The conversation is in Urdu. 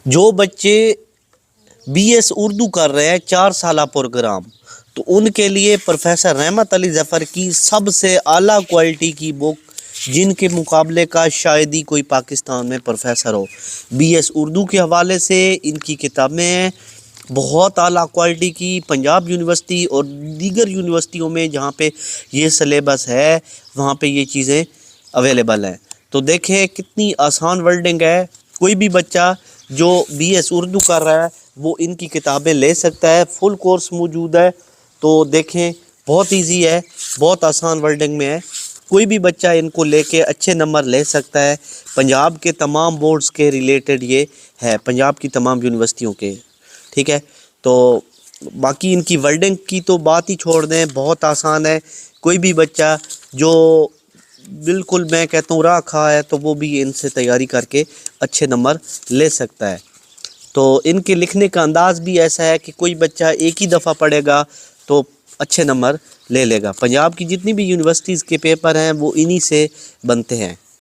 جو بچے بی ایس اردو کر رہے ہیں 4 سالہ پروگرام، تو ان کے لیے پروفیسر رحمت علی ظفر کی سب سے اعلیٰ کوالٹی کی بک، جن کے مقابلے کا شاید ہی کوئی پاکستان میں پروفیسر ہو، بی ایس اردو کے حوالے سے ان کی کتابیں ہیں بہت اعلیٰ کوالٹی کی۔ پنجاب یونیورسٹی اور دیگر یونیورسٹیوں میں جہاں پہ یہ سلیبس ہے وہاں پہ یہ چیزیں اویلیبل ہیں۔ تو دیکھیں کتنی آسان ورڈنگ ہے، کوئی بھی بچہ جو بی ایس اردو کر رہا ہے وہ ان کی کتابیں لے سکتا ہے، فل کورس موجود ہے۔ تو دیکھیں بہت ایزی ہے، بہت آسان ورڈنگ میں ہے، کوئی بھی بچہ ان کو لے کے اچھے نمبر لے سکتا ہے۔ پنجاب کے تمام بورڈز کے ریلیٹڈ یہ ہے، پنجاب کی تمام یونیورسٹیوں کے، ٹھیک ہے۔ تو باقی ان کی ورڈنگ کی تو بات ہی چھوڑ دیں، بہت آسان ہے، کوئی بھی بچہ جو بالکل میں کہتا ہوں راہ کھا ہے تو وہ بھی ان سے تیاری کر کے اچھے نمبر لے سکتا ہے۔ تو ان کے لکھنے کا انداز بھی ایسا ہے کہ کوئی بچہ ایک ہی دفعہ پڑھے گا تو اچھے نمبر لے لے گا۔ پنجاب کی جتنی بھی یونیورسٹیز کے پیپر ہیں وہ انہی سے بنتے ہیں۔